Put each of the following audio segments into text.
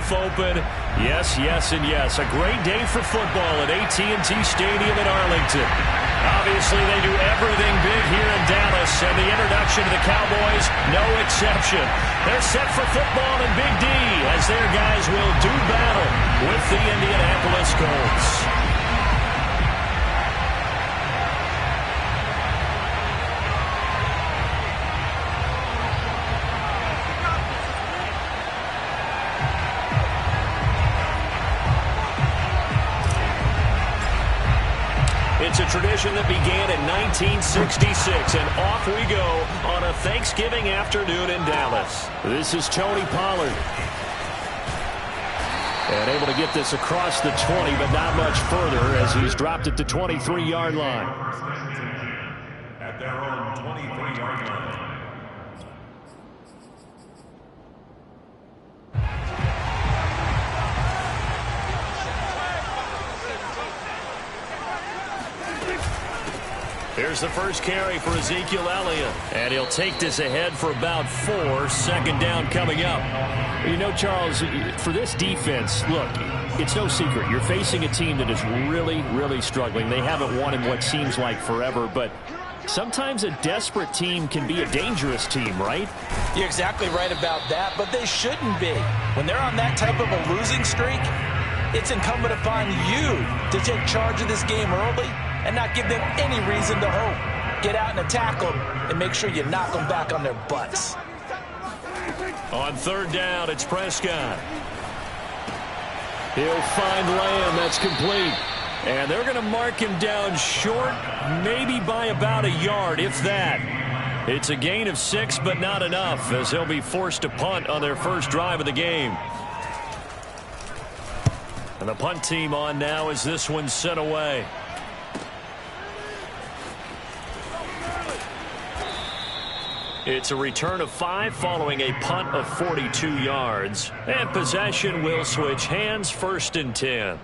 roof open. Yes, yes, and yes. A great day for football at AT&T Stadium in Arlington. Obviously, they do everything big here in Dallas, and the introduction to the Cowboys, no exception. They're set for football in Big D as their guys will do battle with the Indianapolis Colts. It's a tradition that began in 1966, and off we go on a Thanksgiving afternoon in Dallas. This is Tony Pollard. And able to get this across the 20, but not much further as he's dropped it to 23-yard line. At their own 23-yard line. Here's the first carry for Ezekiel Elliott. And he'll take this ahead for about 4. Second down coming up. You know, Charles, for this defense, look, it's no secret. You're facing a team that is really, really struggling. They haven't won in what seems like forever, but sometimes a desperate team can be a dangerous team, right? You're exactly right about that, but they shouldn't be. When they're on that type of a losing streak, it's incumbent upon you to take charge of this game early and not give them any reason to hope. Get out and attack them and make sure you knock them back on their butts. On third down, it's Prescott. He'll find Lamb. That's complete. And they're going to mark him down short, maybe by about a yard, if that. It's a gain of 6, but not enough, as he'll be forced to punt on their first drive of the game. And the punt team on now as this one's sent away. It's a return of 5 following a punt of 42 yards. And possession will switch hands, 1st and 10.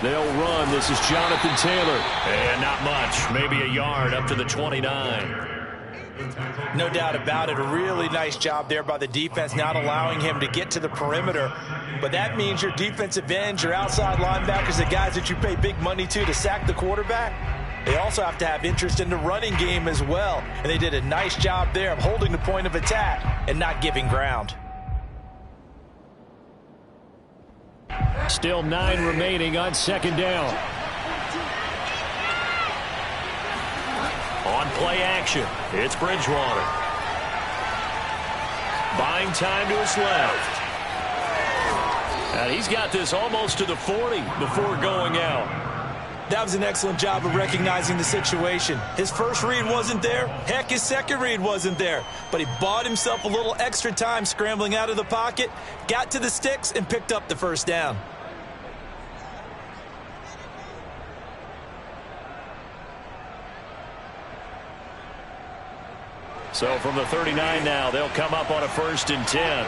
They'll run. This is Jonathan Taylor. And not much. Maybe a yard up to the 29. No doubt about it. A really nice job there by the defense, not allowing him to get to the perimeter. But that means your defensive ends, your outside linebackers, the guys that you pay big money to sack the quarterback, they also have to have interest in the running game as well. And they did a nice job there of holding the point of attack and not giving ground. Still 9 remaining on second down. On play action, it's Bridgewater. Buying time to his left. And he's got this almost to the 40 before going out. That was an excellent job of recognizing the situation. His first read wasn't there. Heck, his second read wasn't there. But he bought himself a little extra time scrambling out of the pocket, got to the sticks, and picked up the first down. So from the 39 now, they'll come up on a 1st and 10.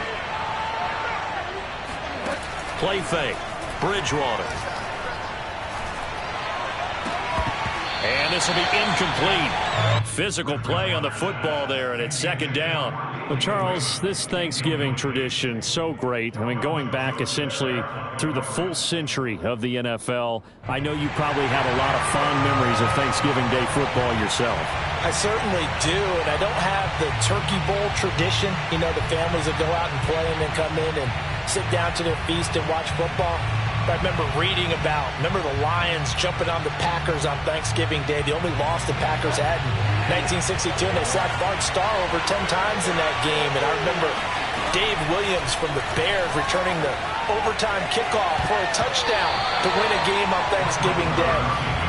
Play fake. Bridgewater. And this will be incomplete. Physical play on the football there, and it's second down. Well, Charles, this Thanksgiving tradition, so great. I mean, going back essentially through the full century of the NFL, I know you probably have a lot of fond memories of Thanksgiving Day football yourself. I certainly do, and I don't have the Turkey Bowl tradition. You know, the families that go out and play and then come in and sit down to their feast and watch football. I remember reading about, the Lions jumping on the Packers on Thanksgiving Day. The only loss the Packers had in 1962, and they sacked Bart Starr over 10 times in that game. And I remember Dave Williams from the Bears returning the overtime kickoff for a touchdown to win a game on Thanksgiving Day.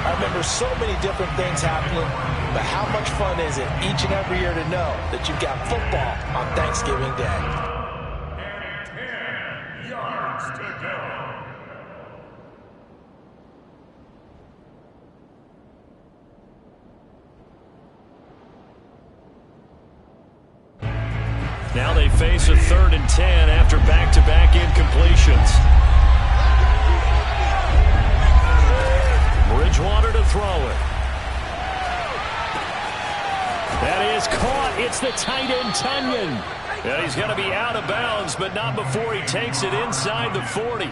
I remember so many different things happening, but how much fun is it each and every year to know that you've got football on Thanksgiving Day? And 10 yards to go. face a 3rd and 10 after back-to-back incompletions. Bridgewater to throw it. That is caught. It's the tight end, Tunyon. And he's going to be out of bounds, but not before he takes it inside the 40.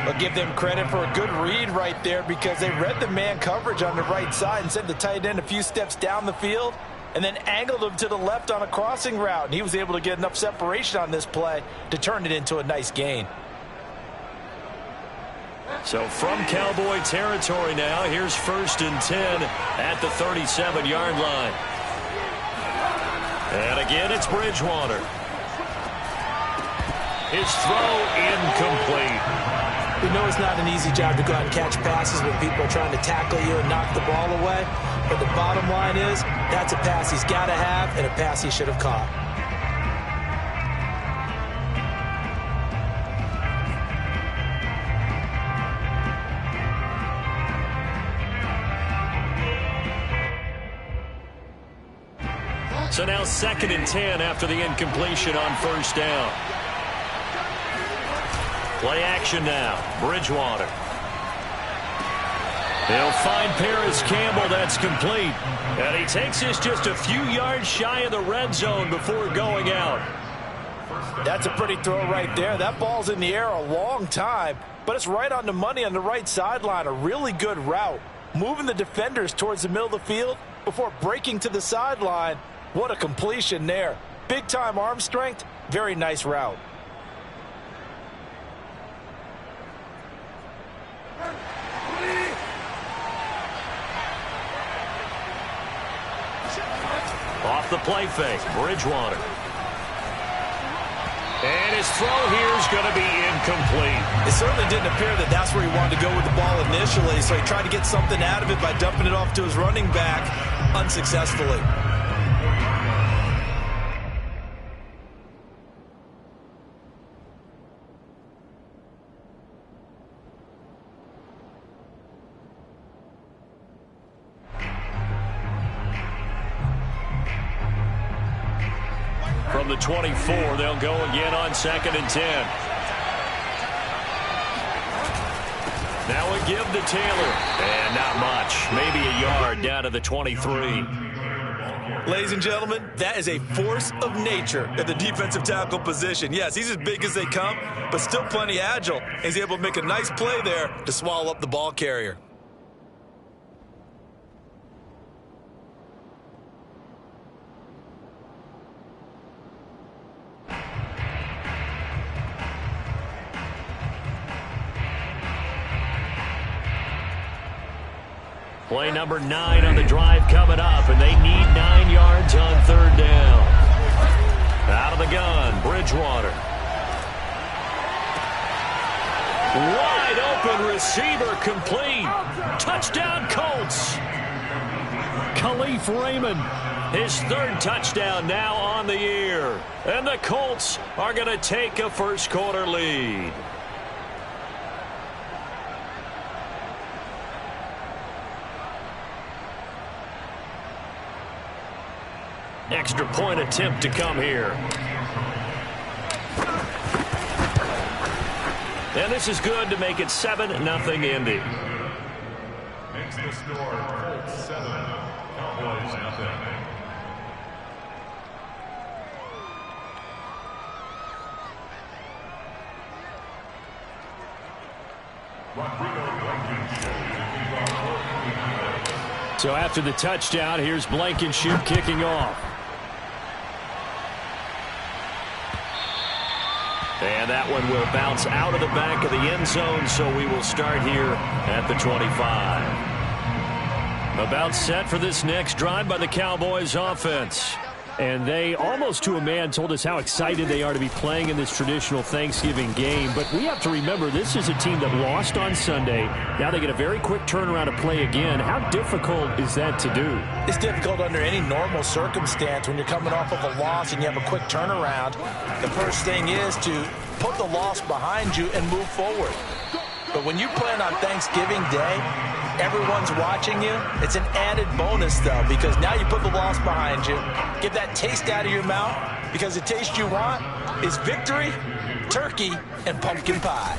I'll give them credit for a good read right there because they read the man coverage on the right side and sent the tight end a few steps down the field and then angled him to the left on a crossing route. And he was able to get enough separation on this play to turn it into a nice gain. So from Cowboy territory now, here's 1st and 10 at the 37-yard line. And again, it's Bridgewater. His throw incomplete. We know it's not an easy job to go out and catch passes when people are trying to tackle you and knock the ball away. But the bottom line is, that's a pass he's got to have and a pass he should have caught. So now 2nd and 10 after the incompletion on 1st down. Play action now. Bridgewater. They'll find Paris Campbell. That's complete. And he takes this just a few yards shy of the red zone before going out. That's a pretty throw right there. That ball's in the air a long time, but it's right on the money on the right sideline. A really good route. Moving the defenders towards the middle of the field before breaking to the sideline. What a completion there. Big-time arm strength. Very nice route. Off the play fake, Bridgewater. And his throw here is going to be incomplete. It certainly didn't appear that that's where he wanted to go with the ball initially, so he tried to get something out of it by dumping it off to his running back unsuccessfully. From the 24, they'll go again on 2nd and 10. Now a give to Taylor. And not much. Maybe a yard down to the 23. Ladies and gentlemen, that is a force of nature at the defensive tackle position. Yes, he's as big as they come, but still plenty agile. He's able to make a nice play there to swallow up the ball carrier. Play number 9 on the drive coming up, and they need 9 yards on 3rd down. Out of the gun, Bridgewater. Wide open receiver complete. Touchdown Colts. Khalif Raymond. His 3rd touchdown now on the year. And the Colts are going to take a first-quarter lead. Extra point attempt to come here. And this is good to make it 7-0 Indy. Makes the score Colts 7, Cowboys 0. So after the touchdown, here's Blankenship kicking off. And that one will bounce out of the back of the end zone, so we will start here at the 25. About set for this next drive by the Cowboys offense. And they, almost to a man, told us how excited they are to be playing in this traditional Thanksgiving game. But we have to remember, this is a team that lost on Sunday. Now they get a very quick turnaround to play again. How difficult is that to do? It's difficult under any normal circumstance when you're coming off of a loss and you have a quick turnaround. The first thing is to put the loss behind you and move forward. But when you plan on Thanksgiving Day, everyone's watching you. It's an added bonus, though, because now you put the loss behind you, get that taste out of your mouth, because the taste you want is victory, turkey, and pumpkin pie.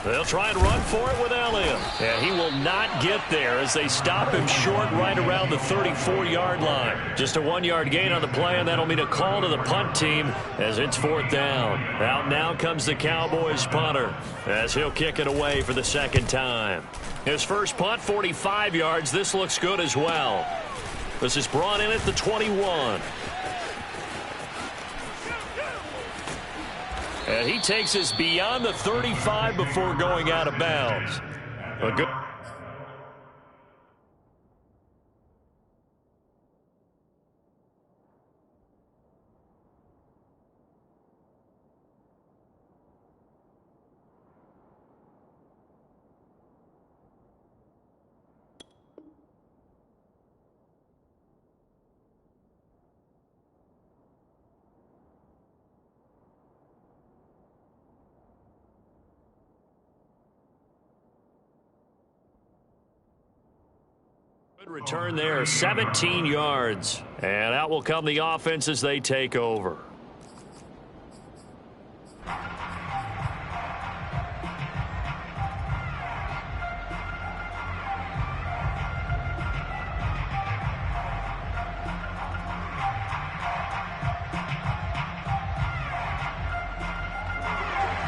They'll try and run for it with Elliott. And he will not get there as they stop him short right around the 34-yard line. Just a 1-yard gain on the play, and that'll mean a call to the punt team as it's 4th down. Out now comes the Cowboys punter as he'll kick it away for the 2nd time. His first punt, 45 yards. This looks good as well. This is brought in at the 21. And he takes us beyond the 35 before going out of bounds. A good. Good return there, 17 yards. And out will come the offense as they take over.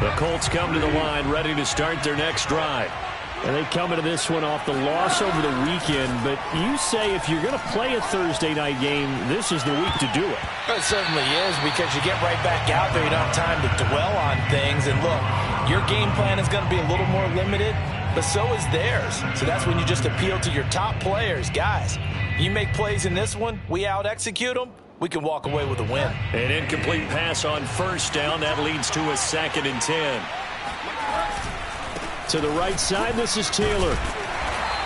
The Colts come to the line ready to start their next drive. And they come into this one off the loss over the weekend. But you say if you're going to play a Thursday night game, this is the week to do it. It certainly is, because you get right back out there. You don't have time to dwell on things. And look, your game plan is going to be a little more limited, but so is theirs. So that's when you just appeal to your top players. Guys, you make plays in this one, we out-execute them, we can walk away with a win. An incomplete pass on 1st down. That leads to a 2nd and 10. To the right side, this is Taylor.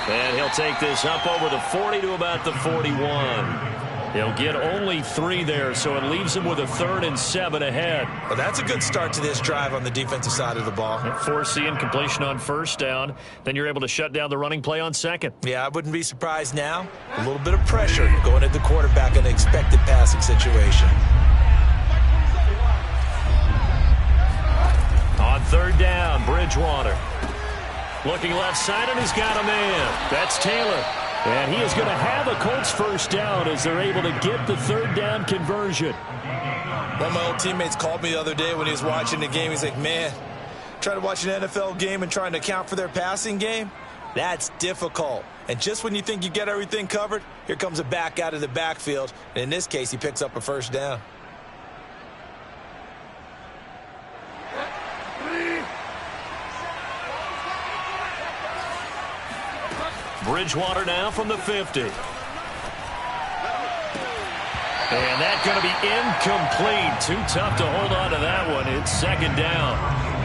And he'll take this up over the 40 to about the 41. He'll get only 3 there, so it leaves him with a 3rd and 7 ahead. Well, that's a good start to this drive on the defensive side of the ball. Force the incompletion on 1st down. Then you're able to shut down the running play on 2nd. Yeah, I wouldn't be surprised now. A little bit of pressure going at the quarterback in an expected passing situation. On 3rd down, Bridgewater. Looking left side, and he's got a man. That's Taylor. And he is going to have a Colts 1st down as they're able to get the 3rd down conversion. One of my old teammates called me the other day when he was watching the game. He's like, man, trying to watch an NFL game and trying to account for their passing game, that's difficult. And just when you think you get everything covered, here comes a back out of the backfield. And in this case, he picks up a 1st down. Bridgewater now from the 50. And that's going to be incomplete. Too tough to hold on to that one. It's 2nd down.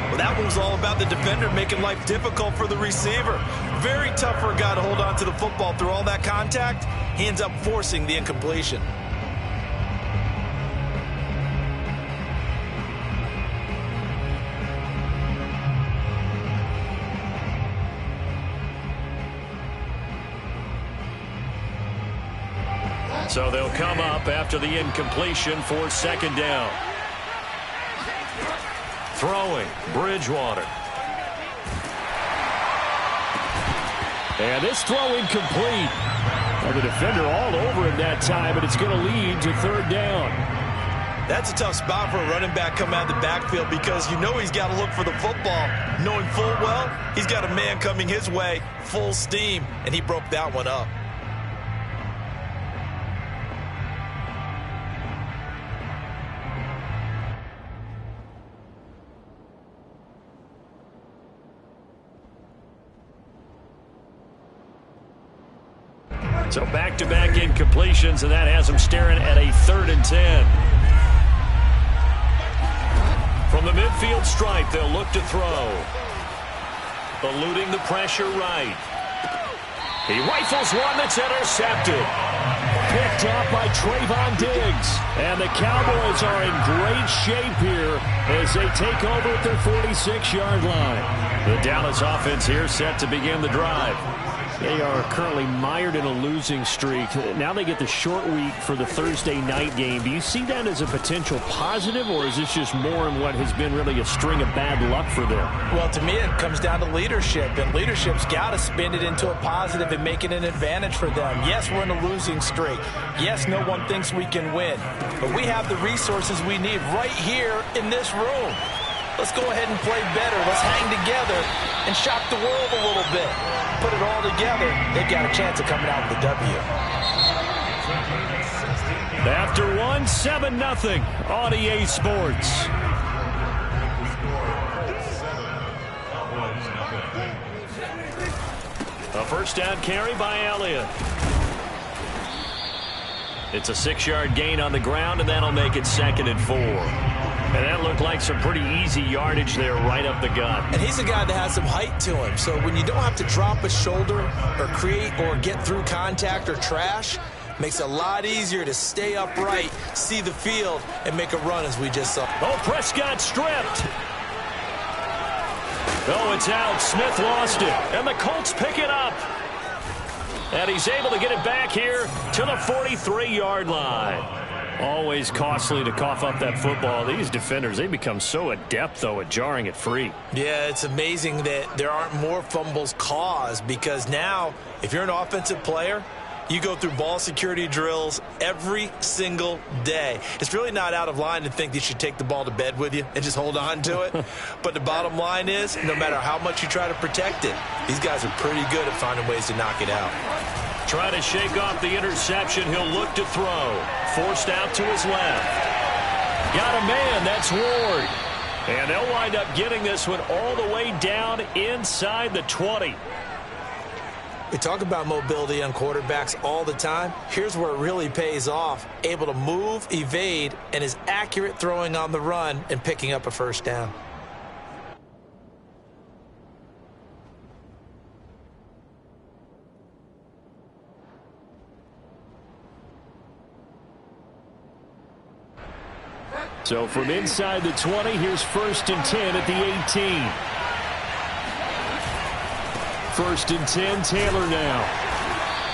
Well, that one was all about the defender making life difficult for the receiver. Very tough for a guy to hold on to the football through all that contact. He ends up forcing the incompletion. So they'll come up after the incompletion for 2nd down. Throwing, Bridgewater. And this throw incomplete. Well, the defender all over him that time, but it's going to lead to 3rd down. That's a tough spot for a running back coming out of the backfield, because you know he's got to look for the football, knowing full well he's got a man coming his way full steam, and he broke that one up. So back-to-back incompletions, and that has him staring at a 3rd and 10. From the midfield stripe, they'll look to throw. Eluding the pressure right. He rifles one that's intercepted. picked up by Trayvon Diggs. And the Cowboys are in great shape here as they take over at their 46-yard line. The Dallas offense here set to begin the drive. They are currently mired in a losing streak. Now they get the short week for the Thursday night game. Do you see that as a potential positive, or is this just more in what has been really a string of bad luck for them? Well, to me, it comes down to leadership, and leadership's got to spin it into a positive and make it an advantage for them. Yes, we're in a losing streak. Yes, no one thinks we can win, but we have the resources we need right here in this room. Let's go ahead and play better. Let's hang together and shock the world a little bit. Put it all together, they've got a chance of coming out with a W. After one, 7-0 on EA Sports. A first down carry by Elliott. It's a 6-yard gain on the ground, and that'll make it 2nd and 4. And that looked like some pretty easy yardage there right up the gut. And he's a guy that has some height to him. So when you don't have to drop a shoulder or create or get through contact or trash, makes it a lot easier to stay upright, see the field, and make a run as we just saw. Oh, Prescott stripped. Oh, it's out. Smith lost it. And the Colts pick it up. And he's able to get it back here to the 43-yard line. Always costly to cough up that football. These defenders, they become so adept, though, at jarring it free. Yeah, it's amazing that there aren't more fumbles caused, because now, if you're an offensive player, you go through ball security drills every single day. It's really not out of line to think that you should take the ball to bed with you and just hold on to it. But the bottom line is, no matter how much you try to protect it, these guys are pretty good at finding ways to knock it out. Try to shake off the interception. He'll look to throw. Forced out to his left. Got a man. That's Ward. And they'll wind up getting this one all the way down inside the 20. We talk about mobility on quarterbacks all the time. Here's where it really pays off. Able to move, evade, and is accurate throwing on the run and picking up a first down. So from inside the 20, here's 1st and 10 at the 18. 1st and 10, Taylor now.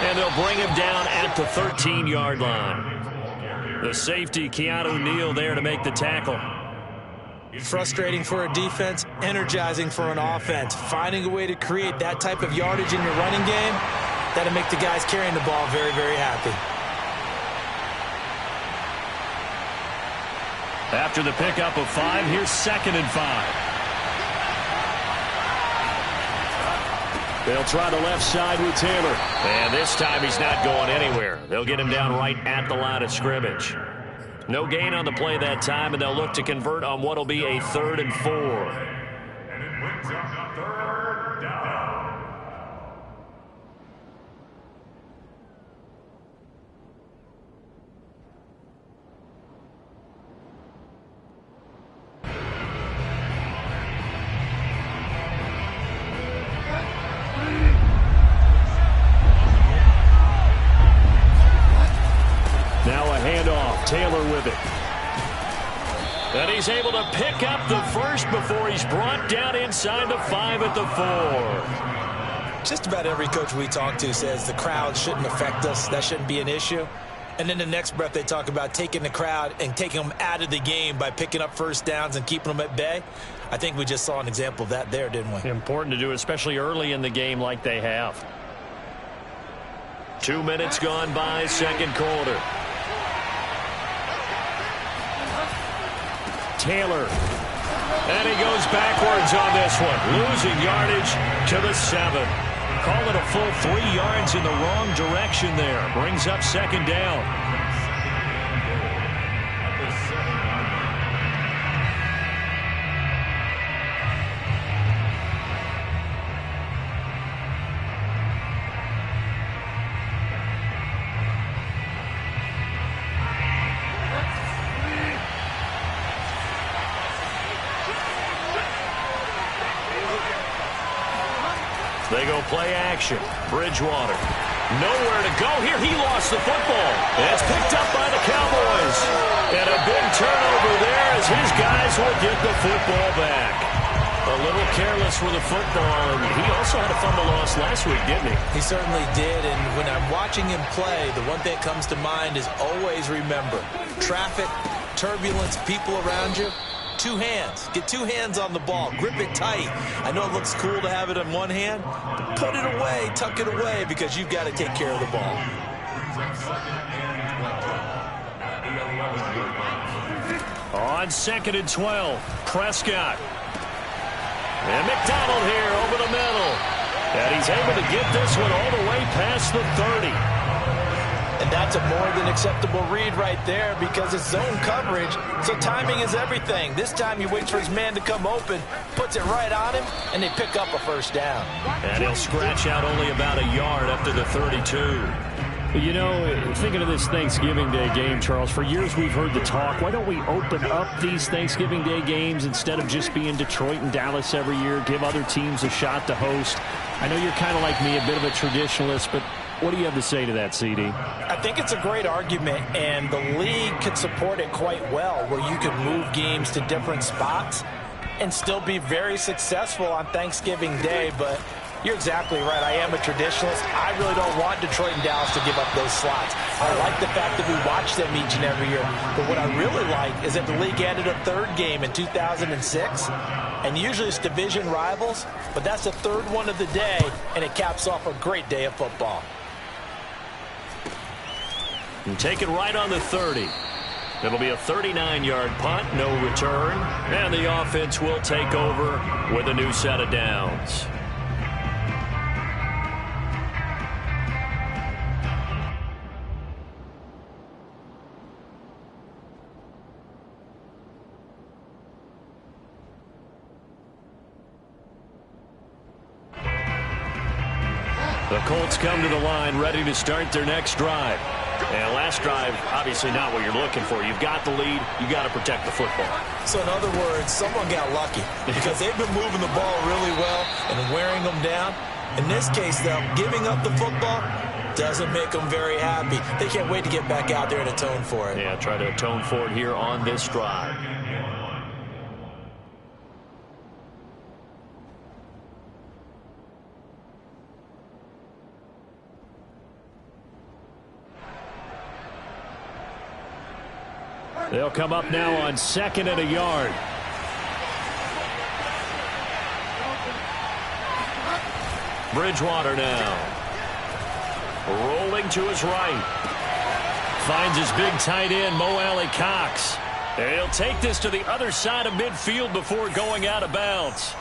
And they'll bring him down at the 13-yard line. The safety, Keanu Neal, there to make the tackle. Frustrating for a defense, energizing for an offense. Finding a way to create that type of yardage in your running game, that'll make the guys carrying the ball very, very happy. After the pickup of 5, here's 2nd and 5. They'll try the left side with Taylor. And this time he's not going anywhere. They'll get him down right at the line of scrimmage. No gain on the play that time, and they'll look to convert on what will be a 3rd and 4. And it brings up 3rd down. Now a handoff. Taylor with it. And he's able to pick up the first before he's brought down inside the 5 at the 4. Just about every coach we talk to says the crowd shouldn't affect us. That shouldn't be an issue. And then the next breath they talk about taking the crowd and taking them out of the game by picking up first downs and keeping them at bay. I think we just saw an example of that there, didn't we? Important to do, especially early in the game like they have. 2 minutes gone by, 2nd quarter. Taylor. And he goes backwards on this one. Losing yardage to the 7. Call it a full 3 yards in the wrong direction there. Brings up 2nd down. They go play action. Bridgewater. Nowhere to go here. He lost the football. And it's picked up by the Cowboys. And a big turnover there as his guys will get the football back. A little careless with the football, and he also had a fumble loss last week, didn't he? He certainly did, and when I'm watching him play, the one thing that comes to mind is always remember, traffic, turbulence, people around you, two hands. Get two hands on the ball. Grip it tight. I know it looks cool to have it in one hand, but put it away, tuck it away, because you've got to take care of the ball. On 2nd and 12, Prescott. And McDonald here over the middle. And he's able to get this one all the way past the 30. And that's a more than acceptable read right there because it's zone coverage, so timing is everything. This time he waits for his man to come open, puts it right on him, and they pick up a first down. And he'll scratch out only about a yard up to the 32. You know, thinking of this Thanksgiving Day game, Charles, for years we've heard the talk, why don't we open up these Thanksgiving Day games instead of just being Detroit and Dallas every year, give other teams a shot to host? I know you're kind of like me, a bit of a traditionalist, but what do you have to say to that, CD? I think it's a great argument, and the league could support it quite well, where you could move games to different spots and still be very successful on Thanksgiving Day, but you're exactly right. I am a traditionalist. I really don't want Detroit and Dallas to give up those slots. I like the fact that we watch them each and every year. But what I really like is that the league added a third game in 2006. And usually it's division rivals, but that's the third one of the day, and it caps off a great day of football. And take it right on the 30. It'll be a 39-yard punt, no return. And the offense will take over with a new set of downs. The Colts come to the line ready to start their next drive. And last drive, obviously not what you're looking for. You've got the lead. You've got to protect the football. So in other words, someone got lucky because they've been moving the ball really well and wearing them down. In this case, though, giving up the football doesn't make them very happy. They can't wait to get back out there and atone for it. Yeah, try to atone for it here on this drive. They'll come up now on 2nd and a yard. Bridgewater now. Rolling to his right. Finds his big tight end, Mo Alley-Cox. And he'll take this to the other side of midfield before going out of bounds.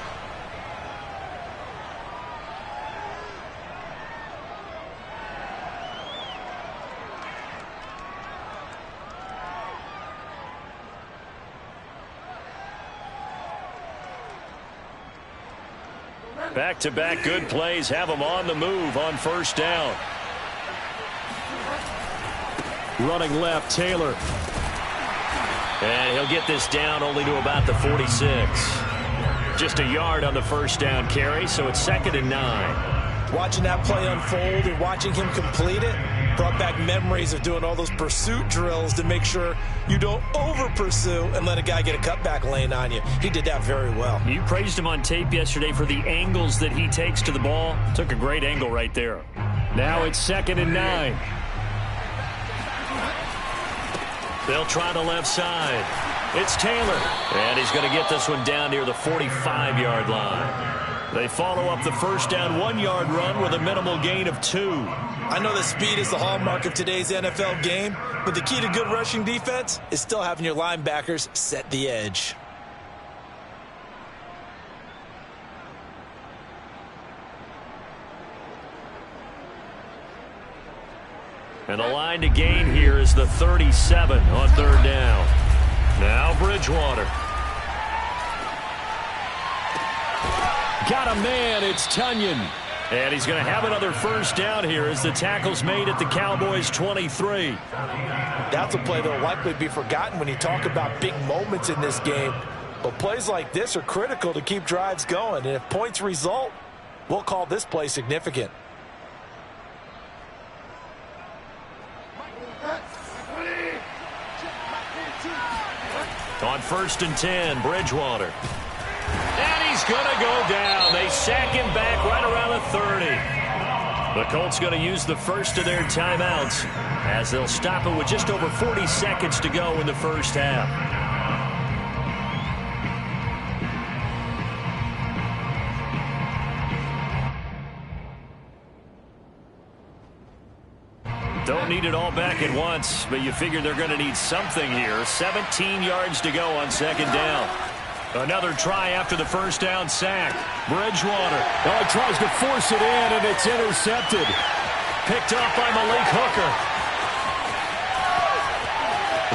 Back-to-back good plays have him on the move on first down. Running left, Taylor. And he'll get this down only to about the 46. Just a yard on the first down carry, so it's 2nd and 9. Watching that play unfold and watching him complete it brought back memories of doing all those pursuit drills to make sure you don't over-pursue and let a guy get a cutback lane on you. He did that very well. You praised him on tape yesterday for the angles that he takes to the ball. Took a great angle right there. Now it's 2nd and 9. They'll try the left side. It's Taylor. And he's going to get this one down near the 45-yard line. They follow up the first down 1-yard run with a minimal gain of 2. I know that speed is the hallmark of today's NFL game, but the key to good rushing defense is still having your linebackers set the edge. And the line to gain here is the 37 on third down. Now Bridgewater. Got a man, it's Tunyon. And he's going to have another first down here as the tackle's made at the Cowboys' 23. That's a play that will likely be forgotten when you talk about big moments in this game. But plays like this are critical to keep drives going. And if points result, we'll call this play significant. On 1st and 10, Bridgewater. And he's going to go down. They sack him back right around the 30. The Colts going to use the first of their timeouts as they'll stop it with just over 40 seconds to go in the first half. Don't need it all back at once, but you figure they're going to need something here. 17 yards to go on 2nd down. Another try after the first down sack. Bridgewater. Oh, he tries to force it in, and it's intercepted. Picked off by Malik Hooker.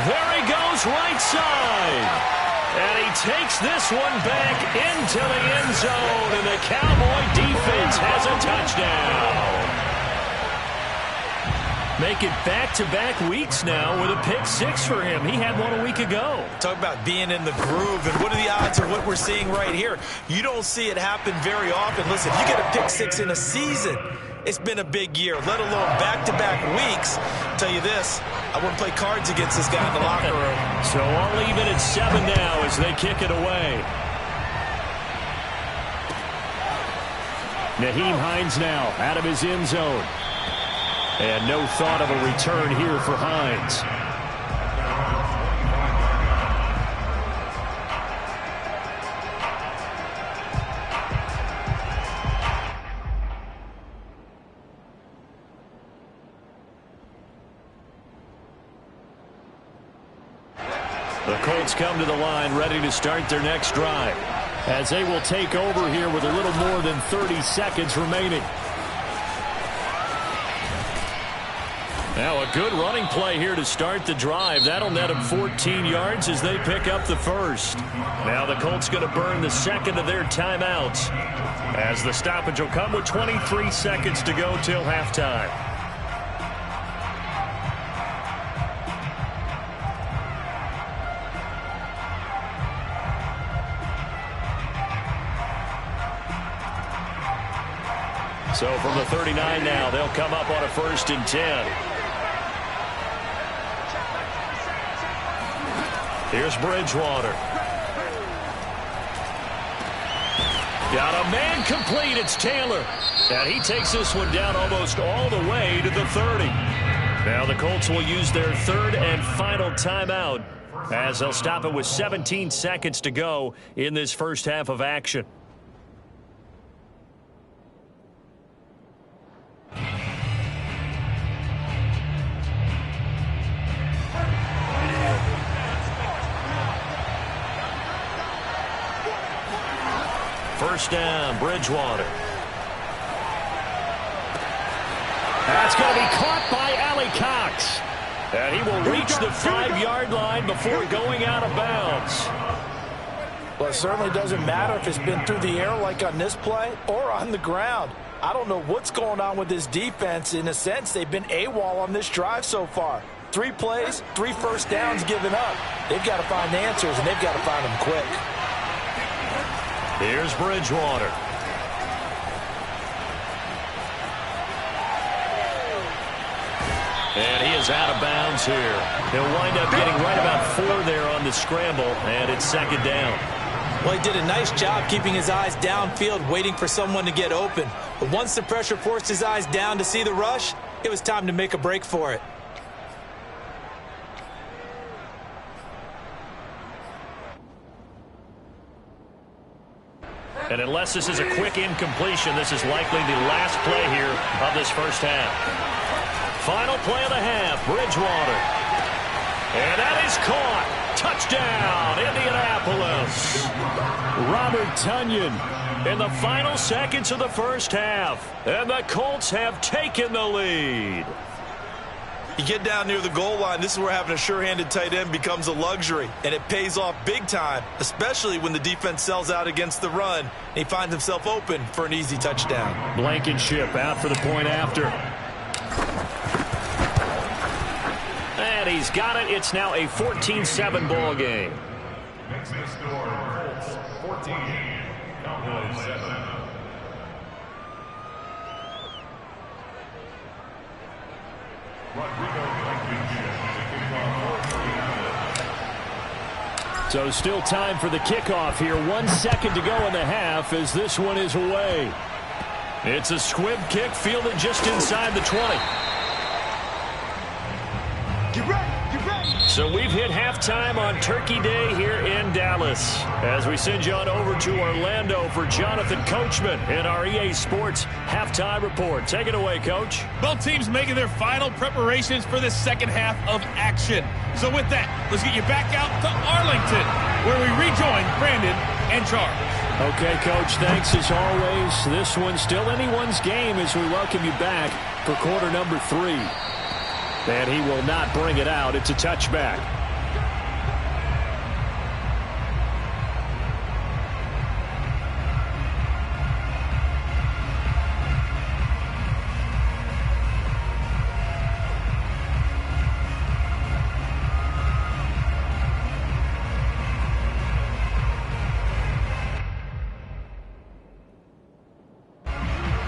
There he goes, right side. And he takes this one back into the end zone, and the Cowboy defense has a touchdown. Make it back-to-back weeks now with a pick-6 for him. He had one a week ago. Talk about being in the groove, and what are the odds of what we're seeing right here? You don't see it happen very often. Listen, if you get a pick-6 in a season, it's been a big year, let alone back-to-back weeks. I'll tell you this, I wouldn't play cards against this guy in the locker room. So I'll leave it at 7 now as they kick it away. Nyheim Hines now out of his end zone. And no thought of a return here for Hines. The Colts come to the line ready to start their next drive, as they will take over here with a little more than 30 seconds remaining. Now a good running play here to start the drive. That'll net them 14 yards as they pick up the first. Now the Colts going to burn the second of their timeouts as the stoppage will come with 23 seconds to go till halftime. So from the 39 now, they'll come up on a 1st and 10. Here's Bridgewater. Got a man complete. It's Taylor. And he takes this one down almost all the way to the 30. Now the Colts will use their 3rd and final timeout as they'll stop it with 17 seconds to go in this first half of action. First down, Bridgewater. That's going to be caught by Allie Cox. And he will reach the 5-yard line before going out of bounds. Well, it certainly doesn't matter if it's been through the air like on this play or on the ground. I don't know what's going on with this defense. In a sense, they've been AWOL on this drive so far. 3 plays, 3 first downs given up. They've got to find answers, and they've got to find them quick. Here's Bridgewater. And he is out of bounds here. He'll wind up getting right about 4 there on the scramble, and it's 2nd down. Well, he did a nice job keeping his eyes downfield, waiting for someone to get open. But once the pressure forced his eyes down to see the rush, it was time to make a break for it. And unless this is a quick incompletion, this is likely the last play here of this first half. Final play of the half, Bridgewater. And that is caught. Touchdown, Indianapolis. Robert Tonyan In the final seconds of the first half. And the Colts have taken the lead. You get down near the goal line, this is where having a sure-handed tight end becomes a luxury, and it pays off big time, especially when the defense sells out against the run, and he finds himself open for an easy touchdown. Blankenship out for the point after. And he's got it. It's now a 14-7 ball game. Next to the score, Colts 14, Cowboys 7. So still time for the kickoff here. 1 second to go in the half as this one is away. It's a squib kick fielded just inside the 20. Get ready. So we've hit halftime on Turkey Day here in Dallas. As we send you on over to Orlando for Jonathan Coachman in our EA Sports Halftime Report. Take it away, Coach. Both teams making their final preparations for the second half of action. So with that, let's get you back out to Arlington, where we rejoin Brandon and Charles. Okay, Coach, thanks as always. This one's still anyone's game as we welcome you back for quarter number 3. And he will not bring it out. It's a touchback.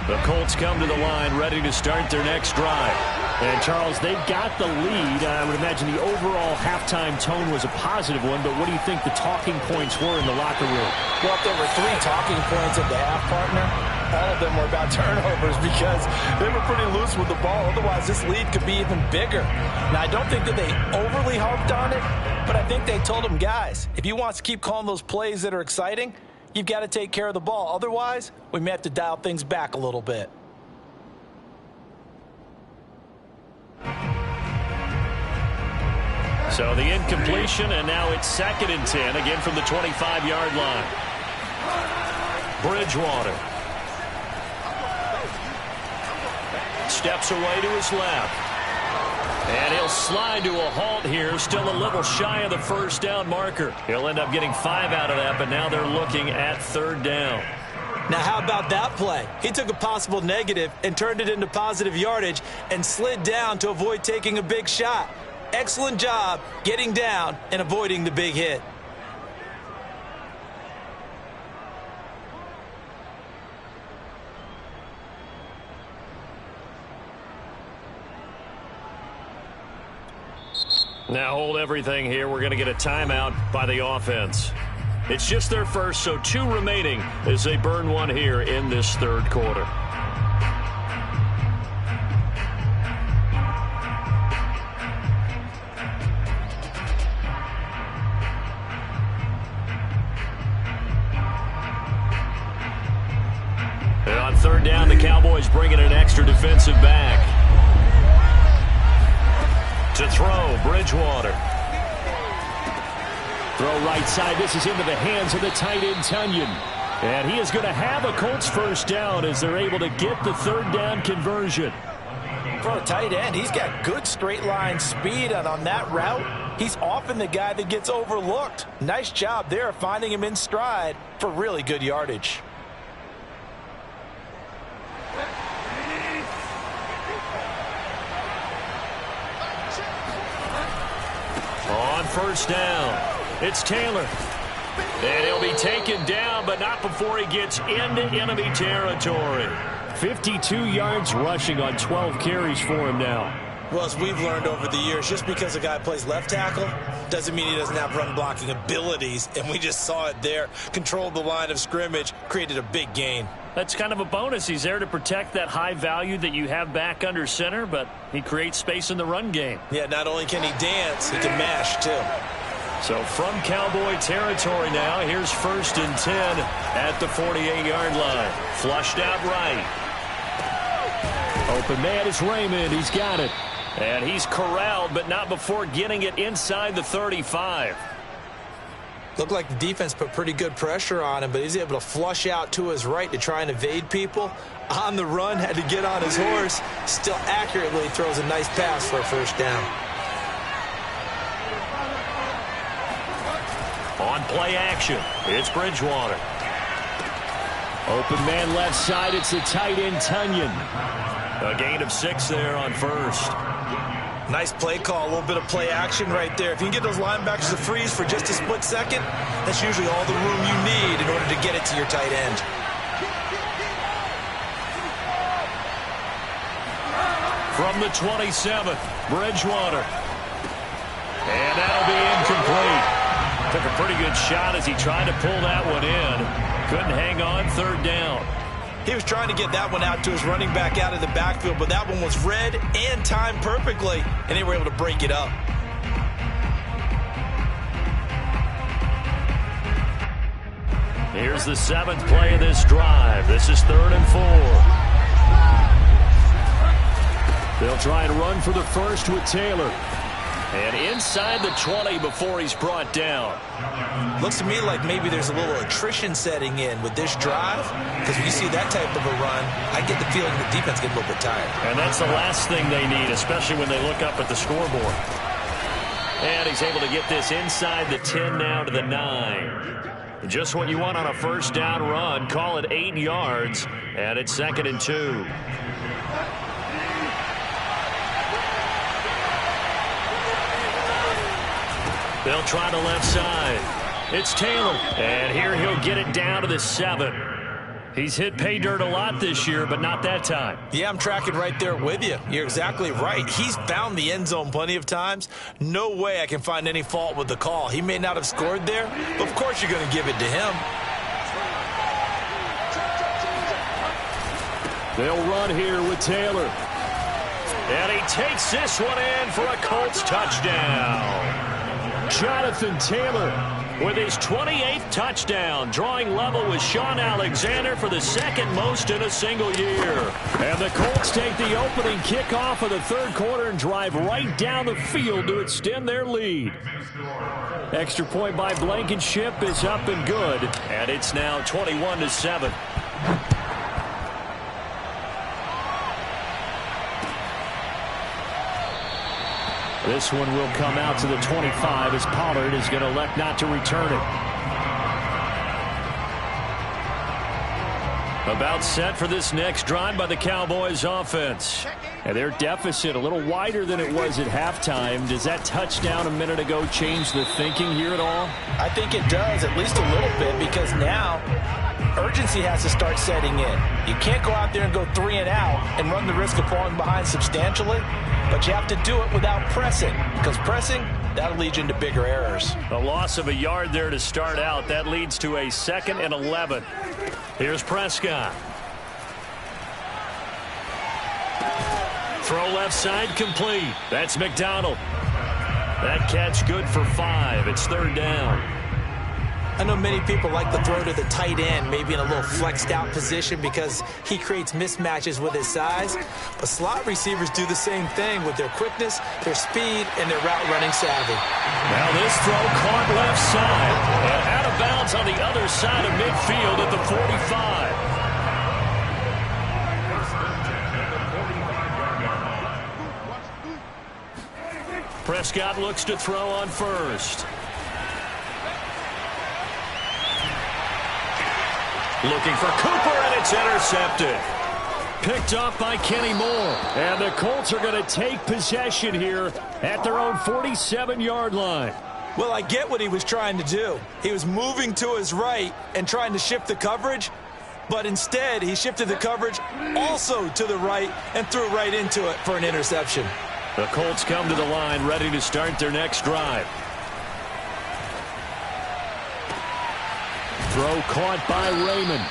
The Colts come to the line ready to start their next drive. And, Charles, they've got the lead. I would imagine the overall halftime tone was a positive one, but what do you think the talking points were in the locker room? Well, if there were 3 talking points at the half, partner, all of them were about turnovers because they were pretty loose with the ball. Otherwise, this lead could be even bigger. Now, I don't think that they overly harped on it, but I think they told them, guys, if you want to keep calling those plays that are exciting, you've got to take care of the ball. Otherwise, we may have to dial things back a little bit. So the incompletion, and now it's 2nd and 10, again from the 25-yard line. Bridgewater steps away to his left. And he'll slide to a halt here, still a little shy of the first down marker. He'll end up getting 5 out of that, but now they're looking at 3rd down. Now, how about that play? He took a possible negative and turned it into positive yardage and slid down to avoid taking a big shot. Excellent job getting down and avoiding the big hit. Now hold everything here. We're going to get a timeout by the offense. It's just their first, so 2 remaining as they burn one here in this 3rd quarter. And on 3rd down, the Cowboys bring in an extra defensive back. To throw, Bridgewater. Throw right side. This is into the hands of the tight end, Tunyon. And he is going to have a Colts first down as they're able to get the 3rd down conversion. For a tight end, he's got good straight line speed, and on that route, he's often the guy that gets overlooked. Nice job there finding him in stride for really good yardage. On 1st down, it's Taylor. And he'll be taken down, but not before he gets into enemy territory. 52 yards rushing on 12 carries for him now. Well, as we've learned over the years, just because a guy plays left tackle doesn't mean he doesn't have run blocking abilities, and we just saw it there. Controlled the line of scrimmage, created a big gain. That's kind of a bonus. He's there to protect that high value that you have back under center, but he creates space in the run game. Yeah, not only can he dance, he can mash, too. So from Cowboy territory now, here's 1st and 10 at the 48-yard line. Flushed out right. Open man is Raymond. He's got it. And he's corralled, but not before getting it inside the 35. Looked like the defense put pretty good pressure on him, but he's able to flush out to his right to try and evade people. On the run, had to get on his horse. Still accurately throws a nice pass for a first down. On play action, it's Bridgewater. Open man left side. It's the tight end, Tunyon. A gain of 6 there on 1st. Nice play call, a little bit of play action right there. If you can get those linebackers to freeze for just a split second, that's usually all the room you need in order to get it to your tight end. From the 27th, Bridgewater. And that'll be incomplete. Took a pretty good shot as he tried to pull that one in. Couldn't hang on, third down. He was trying to get that one out to his running back out of the backfield, but that one was read and timed perfectly, and they were able to break it up. Here's the 7th play of this drive. This is 3rd and 4. They'll try and run for the first with Taylor. And inside the 20 before he's brought down. Looks to me like maybe there's a little attrition setting in with this drive, because when you see that type of a run, I get the feeling the defense gets a little bit tired. And that's the last thing they need, especially when they look up at the scoreboard. And he's able to get this inside the 10 now to the 9. Just what you want on a first down run. Call it 8 yards, and it's 2nd and 2. They'll try the left side. It's Taylor, and here he'll get it down to the 7. He's hit pay dirt a lot this year, but not that time. Yeah, I'm tracking right there with you. You're exactly right. He's found the end zone plenty of times. No way I can find any fault with the call. He may not have scored there, but of course you're going to give it to him. They'll run here with Taylor. And he takes this one in for a Colts touchdown. Jonathan Taylor with his 28th touchdown, drawing level with Sean Alexander for the 2nd most in a single year. And the Colts take the opening kickoff of the 3rd quarter and drive right down the field to extend their lead. Extra point by Blankenship is up and good. And it's now 21-7. This one will come out to the 25 as Pollard is going to elect not to return it. About set for this next drive by the Cowboys offense. And their deficit a little wider than it was at halftime. Does that touchdown a minute ago change the thinking here at all? I think it does, at least a little bit, because now urgency has to start setting in. You can't go out there and go 3 and out and run the risk of falling behind substantially, but you have to do it without pressing, because pressing, that'll lead you into bigger errors. A loss of a yard there to start out. That leads to a 2nd and 11. Here's Prescott. Throw left side complete. That's McDonald. That catch good for 5. It's 3rd down. I know many people like to throw to the tight end, maybe in a little flexed out position because he creates mismatches with his size. But slot receivers do the same thing with their quickness, their speed, and their route running savvy. Now this throw caught left side and out of bounds on the other side of midfield at the 45. Prescott looks to throw on first. Looking for Cooper, and it's intercepted. Picked off by Kenny Moore. And the Colts are going to take possession here at their own 47-yard line. Well, I get what he was trying to do. He was moving to his right and trying to shift the coverage, but instead he shifted the coverage also to the right and threw right into it for an interception. The Colts come to the line ready to start their next drive. Throw caught by Raymond.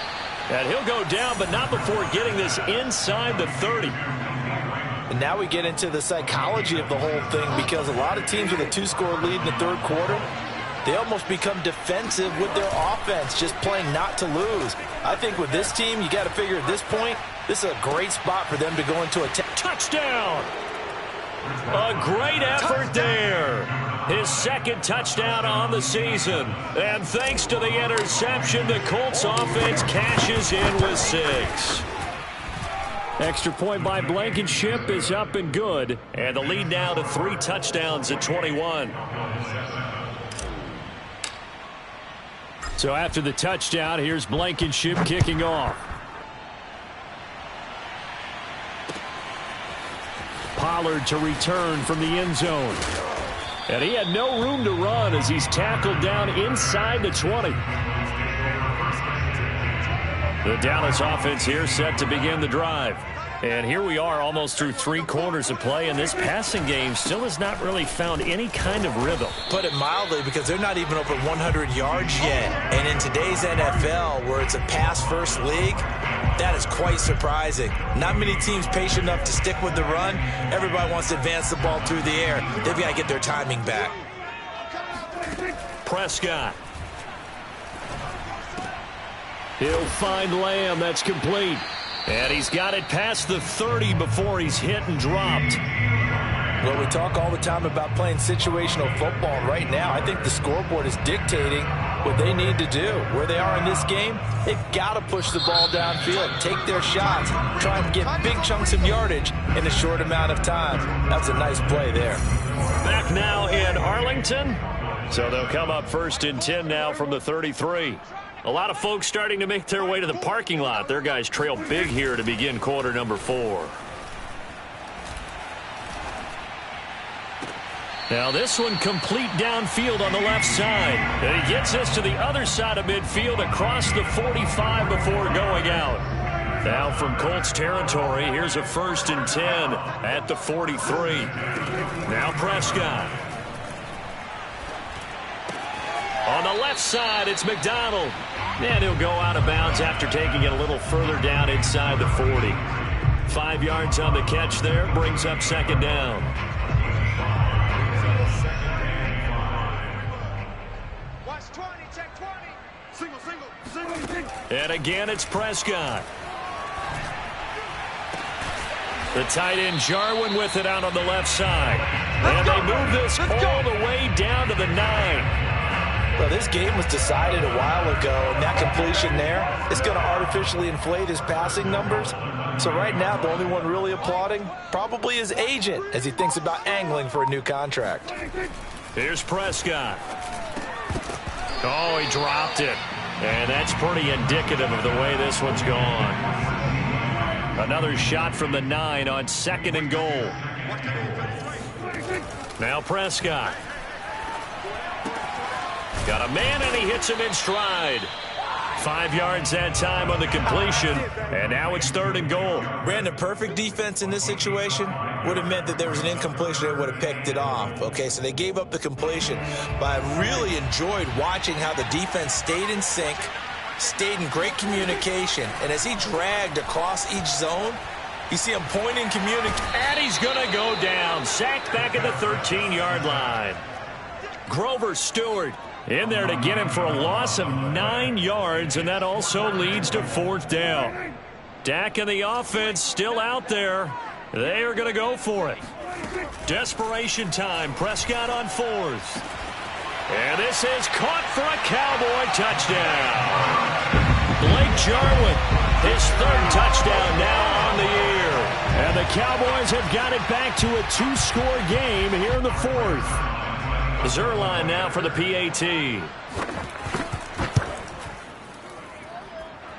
And he'll go down, but not before getting this inside the 30. And now we get into the psychology of the whole thing, because a lot of teams with a 2-score lead in the 3rd quarter, they almost become defensive with their offense, just playing not to lose. I think with this team, you got to figure at this point, this is a great spot for them to go into a touchdown. A great effort there. His 2nd touchdown on the season. And thanks to the interception, the Colts offense cashes in with 6. Extra point by Blankenship is up and good. And the lead now to 3 touchdowns at 21. So after the touchdown, here's Blankenship kicking off. Pollard to return from the end zone. And he had no room to run as he's tackled down inside the 20. The Dallas offense here set to begin the drive. And here we are almost through 3 quarters of play, and this passing game still has not really found any kind of rhythm. Put it mildly, because they're not even over 100 yards yet. And in today's NFL, where it's a pass-first league, that is quite surprising. Not many teams patient enough to stick with the run. Everybody wants to advance the ball through the air. They've got to get their timing back. Prescott. He'll find Lamb. That's complete. And he's got it past the 30 before he's hit and dropped. Well, we talk all the time about playing situational football. Right now, I think the scoreboard is dictating what they need to do. Where they are in this game, they've got to push the ball downfield, take their shots, try and get big chunks of yardage in a short amount of time. That's a nice play there. Back now in Arlington. So they'll come up 1st and 10 now from the 33. A lot of folks starting to make their way to the parking lot. Their guys trail big here to begin quarter number 4. Now this one complete downfield on the left side. And he gets us to the other side of midfield across the 45 before going out. Now from Colts territory, here's a 1st and 10 at the 43. Now Prescott. On the left side, it's McDonald. And he'll go out of bounds after taking it a little further down inside the 40. 5 yards on the catch there, brings up 2nd down. Watch 20, check 20. Single. And again, it's Prescott. The tight end Jarwin with it out on the left side. And they move this all the way down to the 9. Well, this game was decided a while ago, and that completion there is going to artificially inflate his passing numbers. So right now, the only one really applauding probably his agent as he thinks about angling for a new contract. Here's Prescott. Oh, he dropped it. And that's pretty indicative of the way this one's gone. Another shot from the 9 on 2nd and goal. Now Prescott. Got a man, and he hits him in stride. 5 yards that time on the completion, and now it's 3rd and goal. Brandon, perfect defense in this situation would have meant that there was an incompletion that would have picked it off. Okay, so they gave up the completion, but I really enjoyed watching how the defense stayed in sync, stayed in great communication, and as he dragged across each zone, you see him pointing, communicating. And he's going to go down, sacked back at the 13-yard line. Grover Stewart in there to get him for a loss of 9 yards, and that also leads to 4th down. Dak and the offense still out there. They are going to go for it. Desperation time. Prescott on 4th. And this is caught for a Cowboy touchdown. Blake Jarwin, his 3rd touchdown now on the year. And the Cowboys have got it back to a 2-score game here in the 4th. Zerline now for the PAT.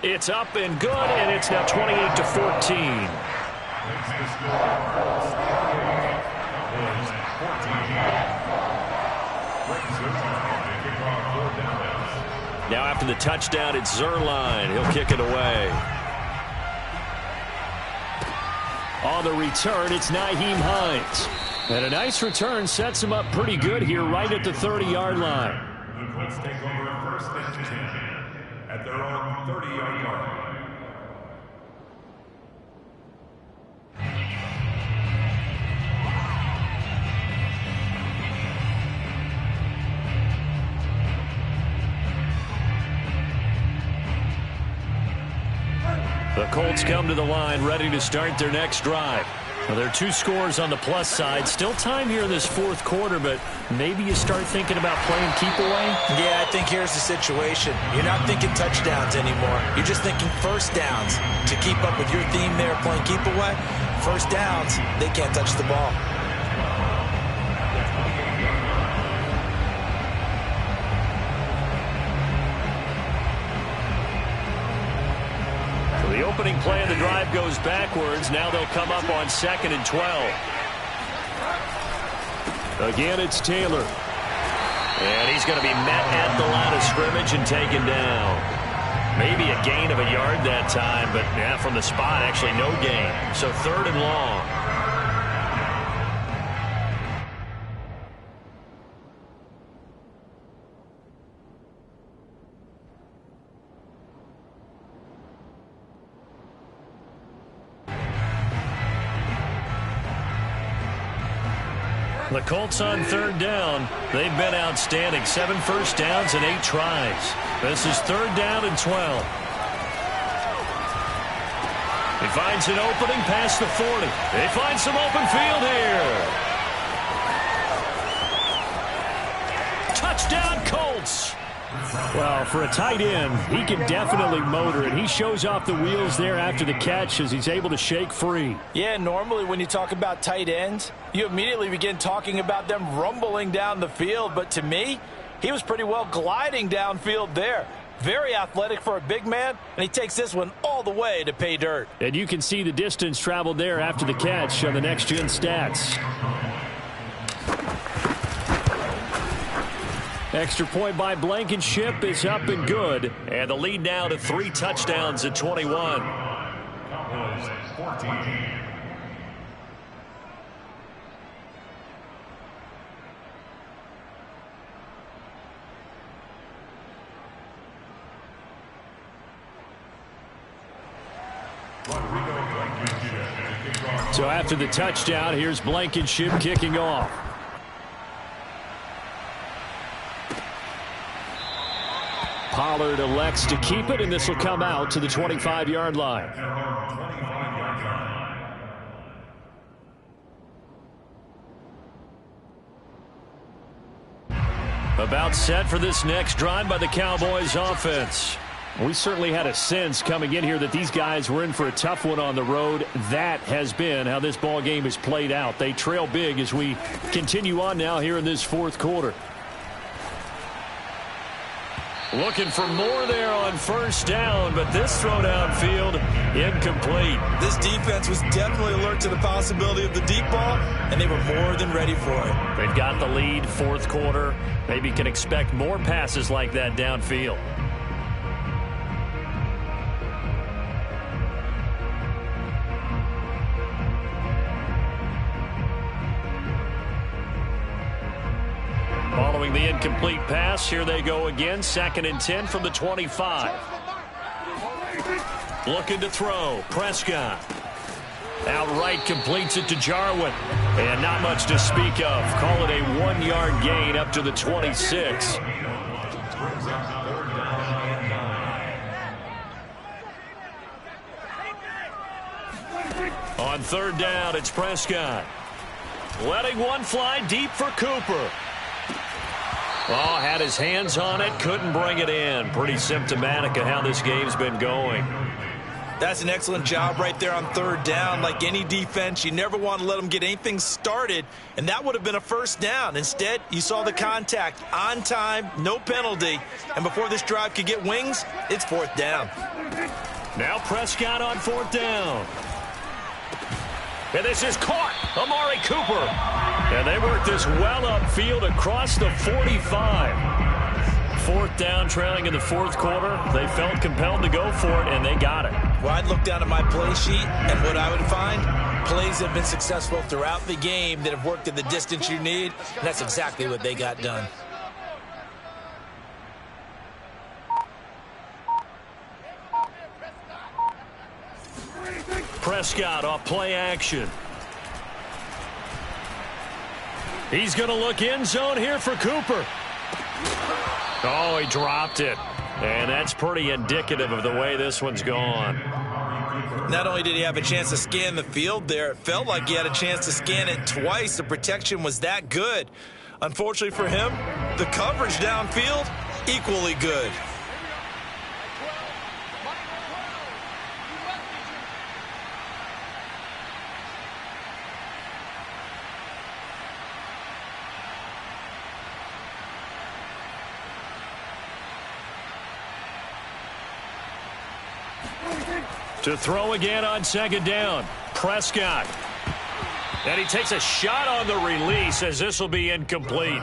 It's up and good, and it's now 28-14. Now after the touchdown, it's Zerline. He'll kick it away. On the return, it's Nyheim Hines. And a nice return sets him up pretty good here right at the 30-yard line. The Colts take over 1st and 10 at their own 30-yard line. The Colts come to the line ready to start their next drive. Well, there are 2 scores on the plus side. Still time here in this 4th quarter, but maybe you start thinking about playing keep away? Yeah, I think here's the situation. You're not thinking touchdowns anymore. You're just thinking 1st downs. To keep up with your theme there, playing keep away, 1st downs, they can't touch the ball. The opening play of the drive goes backwards. Now they'll come up on 2nd and 12. Again, it's Taylor. And he's going to be met at the line of scrimmage and taken down. Maybe a gain of a yard that time, but yeah, from the spot, actually no gain. So 3rd and long. The Colts on 3rd down. They've been outstanding. 7 first downs and 8 tries. This is 3rd down and 12. He finds an opening past the 40. They find some open field here. Touchdown, Colts. Well, for a tight end, he can definitely motor it. He shows off the wheels there after the catch as he's able to shake free. Yeah, normally when you talk about tight ends, you immediately begin talking about them rumbling down the field. But to me, he was pretty well gliding downfield there. Very athletic for a big man, and he takes this one all the way to pay dirt. And you can see the distance traveled there after the catch on the next-gen stats. Extra point by Blankenship is up and good. And the lead now to 3 touchdowns at 21. Cowboys 14. So after the touchdown, here's Blankenship kicking off. Pollard elects to keep it, and this will come out to the 25-yard line. About set for this next drive by the Cowboys offense. We certainly had a sense coming in here that these guys were in for a tough one on the road. That has been how this ball game has played out. They trail big as we continue on now here in this 4th quarter. Looking for more there on 1st down, but this throw downfield incomplete. This defense was definitely alert to the possibility of the deep ball, and they were more than ready for it. They've got the lead, 4th quarter. Maybe can expect more passes like that downfield. Following the incomplete pass, here they go again. 2nd and 10 from the 25. Looking to throw. Prescott. Outright completes it to Jarwin. And not much to speak of. Call it a 1-yard gain up to the 26. On 3rd down, it's Prescott. Letting one fly deep for Cooper. Oh, had his hands on it, couldn't bring it in. Pretty symptomatic of how this game's been going. That's an excellent job right there on 3rd down. Like any defense, you never want to let them get anything started, and that would have been a 1st down. Instead, you saw the contact on time, no penalty, and before this drive could get wings, it's 4th down. Now Prescott on 4th down. And this is caught. Amari Cooper. And they work this well upfield across the 45. 4th down, trailing in the 4th quarter. They felt compelled to go for it, and they got it. Well, I'd look down at my play sheet, and what I would find, plays have been successful throughout the game that have worked at the distance you need, and that's exactly what they got done. Prescott off play action. He's going to look end zone here for Cooper. Oh, he dropped it. And that's pretty indicative of the way this one's gone. Not only did he have a chance to scan the field there, it felt like he had a chance to scan it twice. The protection was that good. Unfortunately for him, the coverage downfield, equally good. To throw again on 2nd down. Prescott. And he takes a shot on the release as this will be incomplete.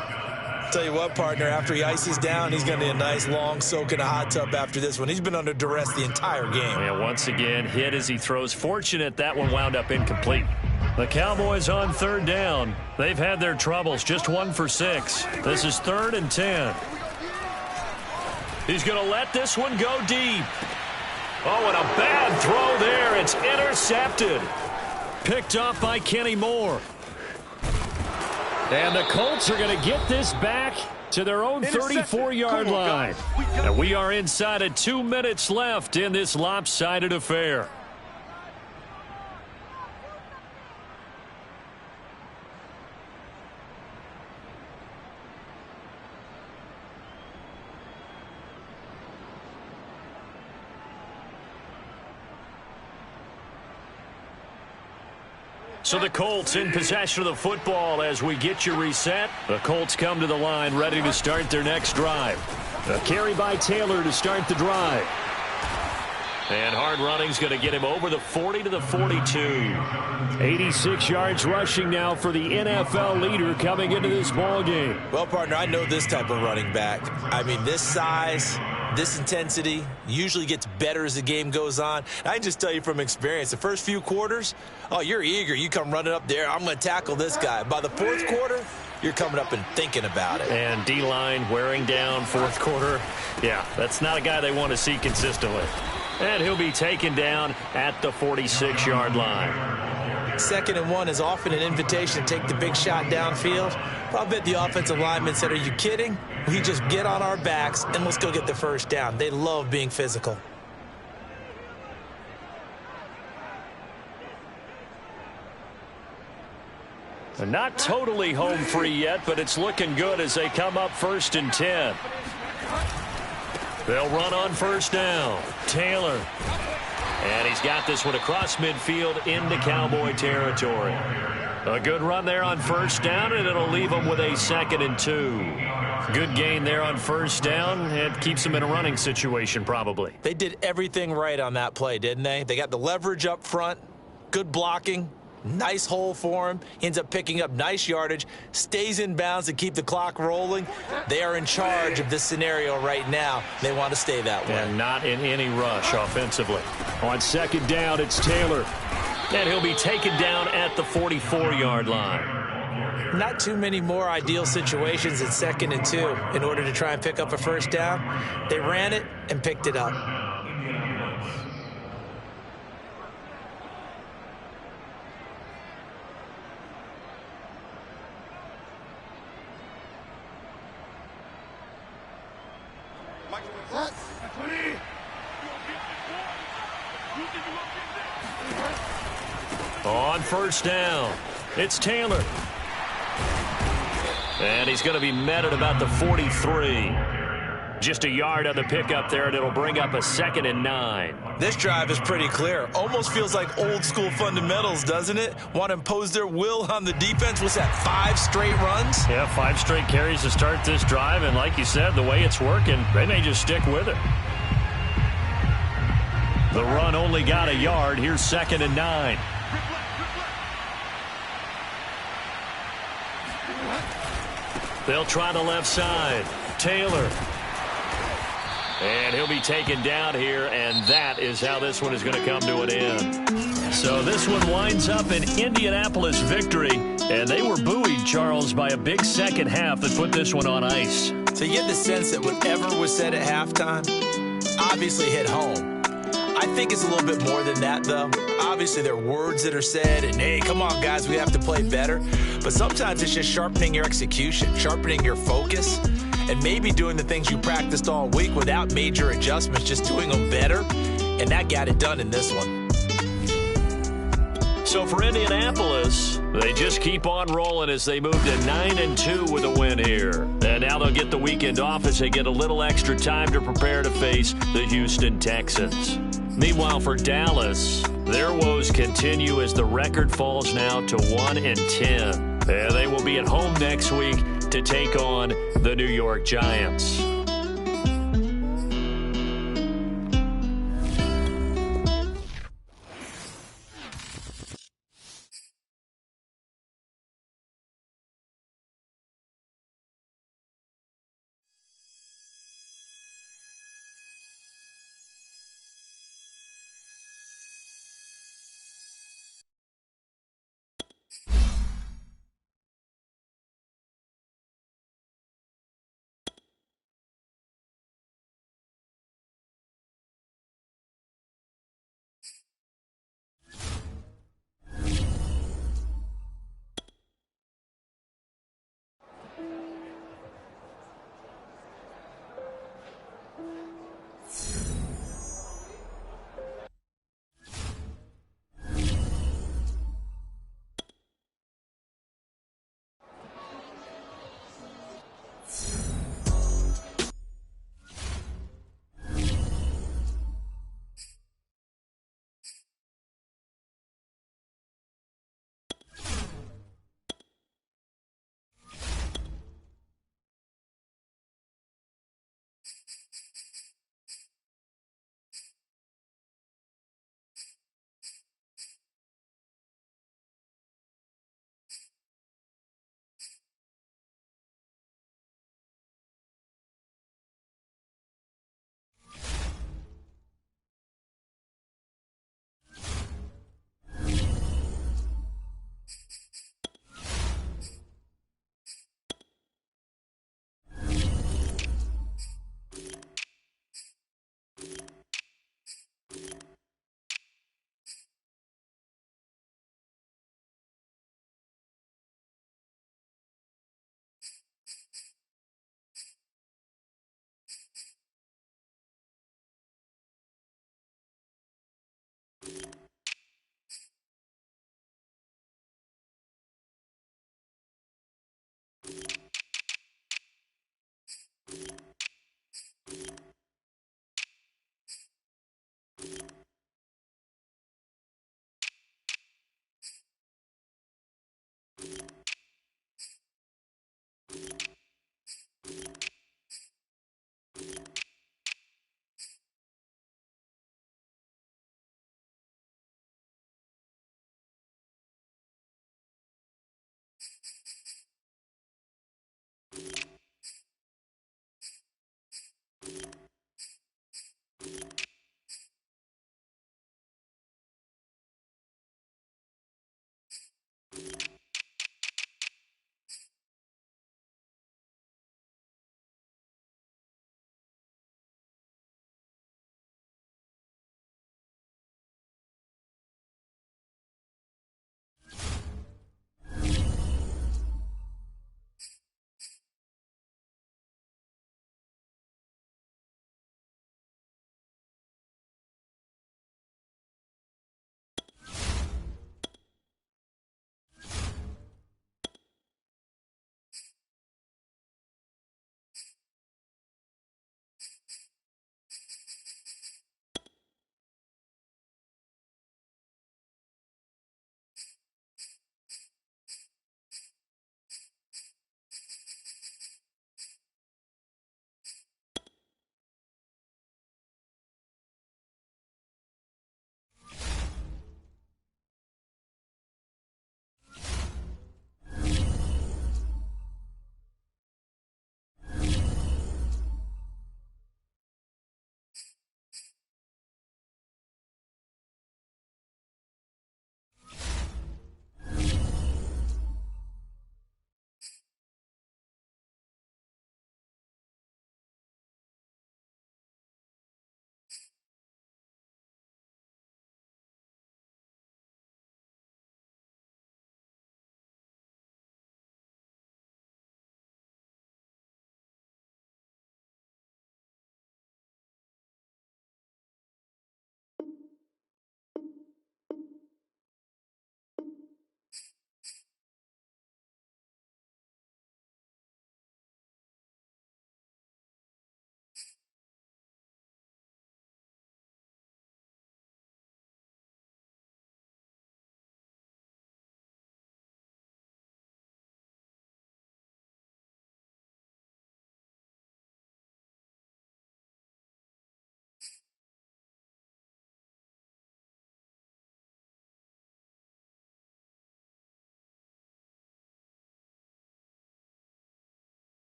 Tell you what, partner, after he ices down, he's going to need a nice long soak in a hot tub after this one. He's been under duress the entire game. Yeah, once again, hit as he throws. Fortunate that one wound up incomplete. The Cowboys on third down. They've had their troubles, just 1 for 6. This is 3rd and 10. He's going to let this one go deep. Oh, and a bad throw there. It's intercepted. Picked off by Kenny Moore. And the Colts are going to get this back to their own 34-yard line. And we are inside of 2 minutes left in this lopsided affair. So the Colts in possession of the football as we get you reset. The Colts come to the line ready to start their next drive. A carry by Taylor to start the drive. And hard running's going to get him over the 40 to the 42. 86 yards rushing now for the NFL leader coming into this ball game. Well, partner, I know this type of running back. I mean, this size, this intensity usually gets better as the game goes on. And I can just tell you from experience, the first few quarters, oh, you're eager. You come running up there, I'm going to tackle this guy. By the fourth quarter, you're coming up and thinking about it. And D-line wearing down fourth quarter. Yeah, that's not a guy they want to see consistently. And he'll be taken down at the 46-yard line. 2nd and 1 is often an invitation to take the big shot downfield. But I bet the offensive lineman said, are you kidding? We just get on our backs and let's go get the first down. They love being physical. They're not totally home free yet, but it's looking good as they come up 1st and 10. They'll run on 1st down. Taylor. And he's got this one across midfield into Cowboy territory. A good run there on 1st down, and it'll leave them with a 2nd and 2. Good gain there on 1st down. It keeps them in a running situation probably. They did everything right on that play, didn't they? They got the leverage up front, good blocking, nice hole for him. He ends up picking up nice yardage, stays in bounds to keep the clock rolling. They are in charge of this scenario right now. They want to stay that way. And not in any rush offensively. On 2nd down, it's Taylor. And he'll be taken down at the 44-yard line. Not too many more ideal situations at 2nd and 2 in order to try and pick up a 1st down. They ran it and picked it up. On 1st down, it's Taylor. And he's going to be met at about the 43. Just a yard on the pickup there, and it'll bring up a 2nd and 9. This drive is pretty clear. Almost feels like old school fundamentals, doesn't it? Want to impose their will on the defense. What's that, 5 straight runs? Yeah, 5 straight carries to start this drive, and like you said, the way it's working, they may just stick with it. The run only got a yard. Here's 2nd and 9. They'll try the left side. Taylor. And he'll be taken down here, and that is how this one is going to come to an end. So this one winds up an Indianapolis victory, and they were buoyed, Charles, by a big second half that put this one on ice. So you get the sense that whatever was said at halftime obviously hit home. I think it's a little bit more than that, though. Obviously, there are words that are said, and, hey, come on, guys, we have to play better. But sometimes it's just sharpening your execution, sharpening your focus, and maybe doing the things you practiced all week without major adjustments, just doing them better. And that got it done in this one. So for Indianapolis, they just keep on rolling as they move to 9-2 with a win here. And now they'll get the weekend off as they get a little extra time to prepare to face the Houston Texans. Meanwhile, for Dallas, their woes continue as the record falls now to 1-10. And they will be at home next week to take on the New York Giants.